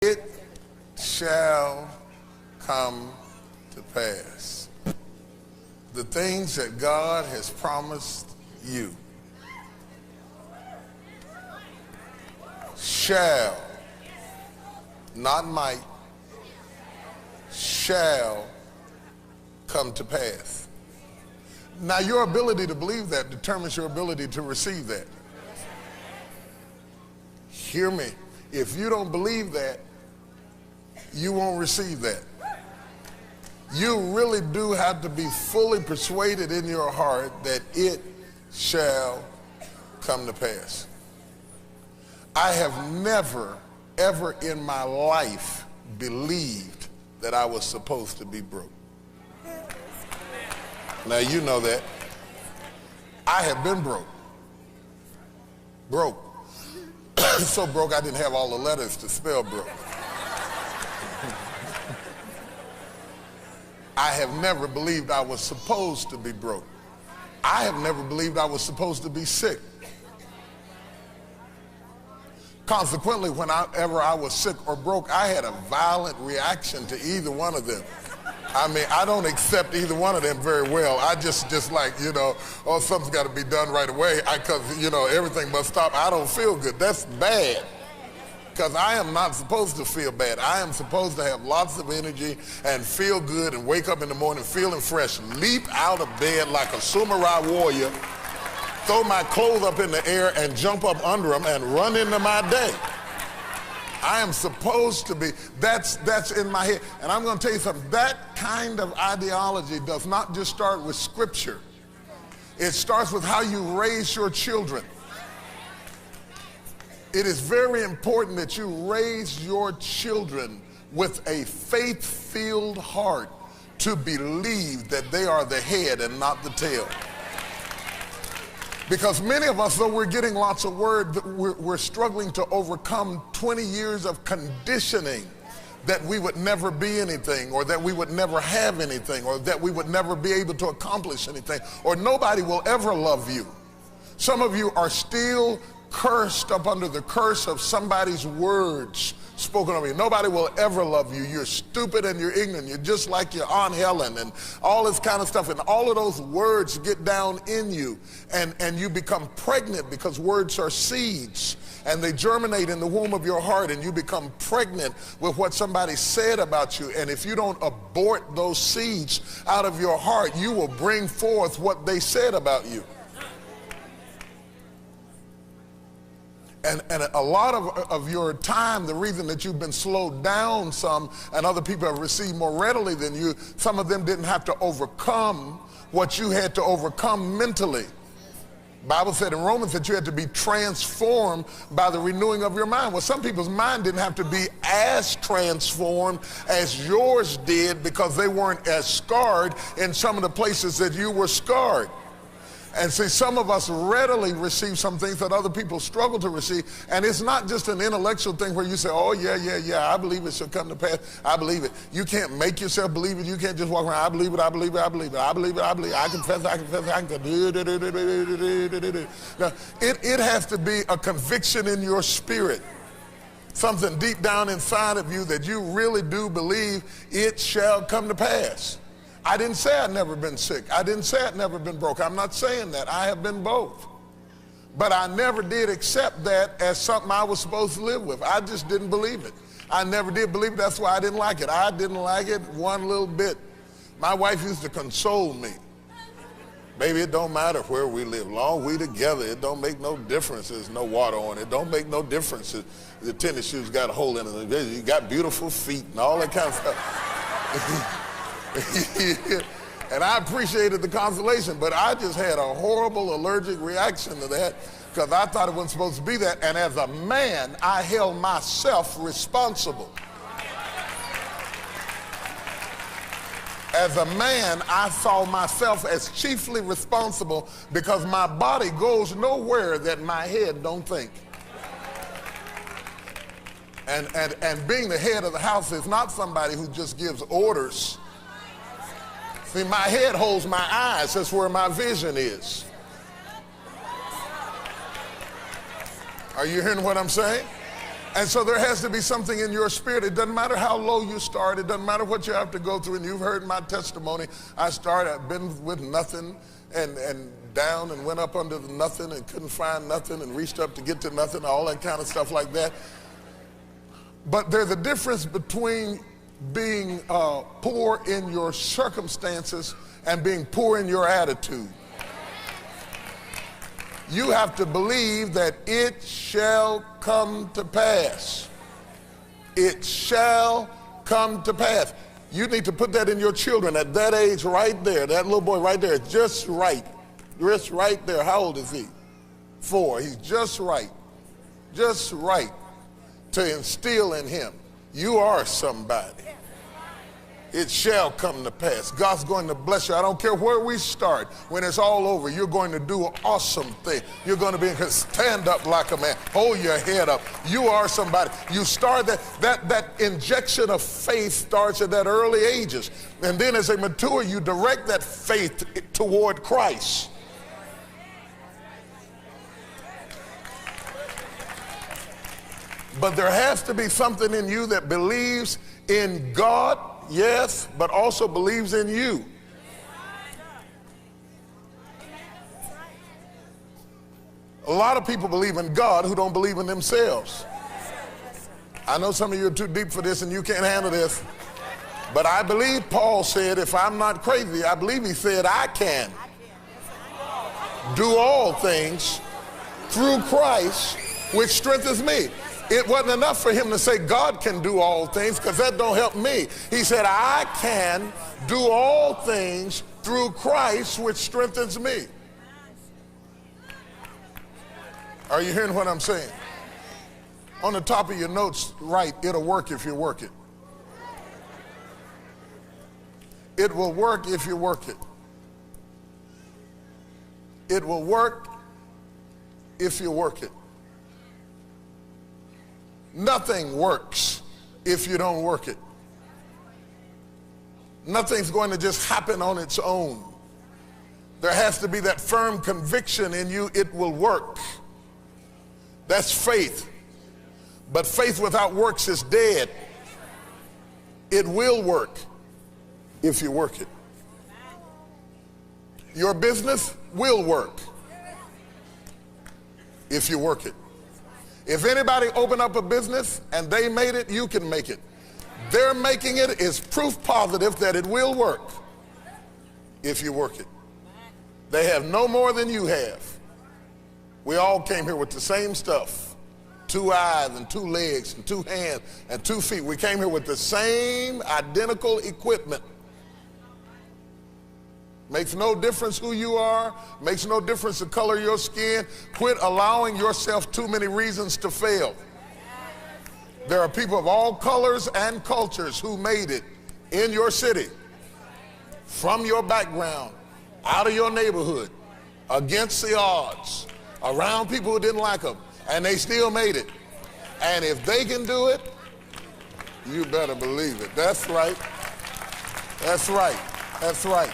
It shall come to pass. The things that God has promised you shall, not might, shall come to pass. Now, your ability to believe that determines your ability to receive that. Hear me. If you don't believe that, you won't receive that. You really do have to be fully persuaded in your heart that it shall come to pass. I have never, ever in my life believed that I was supposed to be broke. Now, you know that. I have been broke. Broke. So broke I didn't have all the letters to spell broke. I have never believed I was supposed to be broke. I have never believed I was supposed to be sick. Consequently, whenever I was sick or broke, I had a violent reaction to either one of them. I mean, I don't accept either one of them very well. I just like, oh, something's got to be done right away because, everything must stop. I don't feel good. That's bad. Because I am not supposed to feel bad. I am supposed to have lots of energy and feel good and wake up in the morning feeling fresh, leap out of bed like a samurai warrior, throw my clothes up in the air and jump up under them and run into my day. I am supposed to be, that's in my head. And I'm going to tell you something, that kind of ideology does not just start with scripture. It starts with how you raise your children. It is very important that you raise your children with a faith-filled heart to believe that they are the head and not the tail. Because many of us, though we're getting lots of word, we're struggling to overcome 20 years of conditioning that we would never be anything, or that we would never have anything, or that we would never be able to accomplish anything, or nobody will ever love you. Some of you are still cursed up under the curse of somebody's words spoken over you. Nobody will ever love you. You're stupid and you're ignorant. You're just like your Aunt Helen and all this kind of stuff. And all of those words get down in you, and you become pregnant because words are seeds and they germinate in the womb of your heart, and you become pregnant with what somebody said about you. And if you don't abort those seeds out of your heart, you will bring forth what they said about you. And a lot of your time, the reason that you've been slowed down some and other people have received more readily than you, some of them didn't have to overcome what you had to overcome mentally. The Bible said in Romans that you had to be transformed by the renewing of your mind. Well, some people's mind didn't have to be as transformed as yours did because they weren't as scarred in some of the places that you were scarred. And see, some of us readily receive some things that other people struggle to receive. And it's not just an intellectual thing where you say, oh, yeah, I believe it shall come to pass. I believe it. You can't make yourself believe it. You can't just walk around, I believe it, I confess, I confess. Now, it has to be a conviction in your spirit. Something deep down inside of you that you really do believe it shall come to pass. I didn't say I'd never been sick. I didn't say I'd never been broke. I'm not saying that. I have been both. But I never did accept that as something I was supposed to live with. I just didn't believe it. I never did believe it. That's why I didn't like it. I didn't like it one little bit. My wife used to console me. Baby, it don't matter where we live. Long we together, it don't make no difference. There's no water on it. It don't make no difference. The tennis shoes got a hole in it. You got beautiful feet and all that kind of stuff. And I appreciated the consolation, but I just had a horrible allergic reaction to that because I thought it wasn't supposed to be that. And as a man, I held myself responsible. As a man, I saw myself as chiefly responsible because my body goes nowhere that my head don't think. And being the head of the house is not somebody who just gives orders. See, my head holds my eyes. That's where my vision is. Are you hearing what I'm saying? And so there has to be something in your spirit. It doesn't matter how low you start. It doesn't matter what you have to go through. And you've heard my testimony. I've been with nothing and down and went up under the nothing and couldn't find nothing and reached up to get to nothing, all that kind of stuff like that. But there's a difference between being poor in your circumstances and being poor in your attitude. You have to believe that it shall come to pass. It shall come to pass. You need to put that in your children at that age right there. That little boy right there, just right. Just right there. How old is he? 4. He's just right. Just right to instill in him, you are somebody. It shall come to pass. God's going to bless you. I don't care where we start. When it's all over, you're going to do an awesome thing. You're going to be stand up like a man. Hold your head up. You are somebody. You start that injection of faith starts at that early ages. And then as they mature, you direct that faith toward Christ. But there has to be something in you that believes in God, yes, but also believes in you. A lot of people believe in God who don't believe in themselves. I know some of you are too deep for this and you can't handle this, but I believe Paul said, if I'm not crazy, I believe he said, I can do all things through Christ, which strengthens me. It wasn't enough for him to say God can do all things, because that don't help me. He said, I can do all things through Christ, which strengthens me. Are you hearing what I'm saying? On the top of your notes, write, it'll work if you work it. It will work if you work it. It will work if you work it. Nothing works if you don't work it. Nothing's going to just happen on its own. There has to be that firm conviction in you, it will work. That's faith. But faith without works is dead. It will work if you work it. Your business will work if you work it. If anybody opened up a business and they made it, you can make it. Their making it is proof positive that it will work if you work it. They have no more than you have. We all came here with the same stuff. 2 eyes and 2 legs and 2 hands and 2 feet. We came here with the same identical equipment. Makes no difference who you are. Makes no difference the color of your skin. Quit allowing yourself too many reasons to fail. There are people of all colors and cultures who made it in your city, from your background, out of your neighborhood, against the odds, around people who didn't like them, and they still made it. And if they can do it, you better believe it. That's right. That's right. That's right.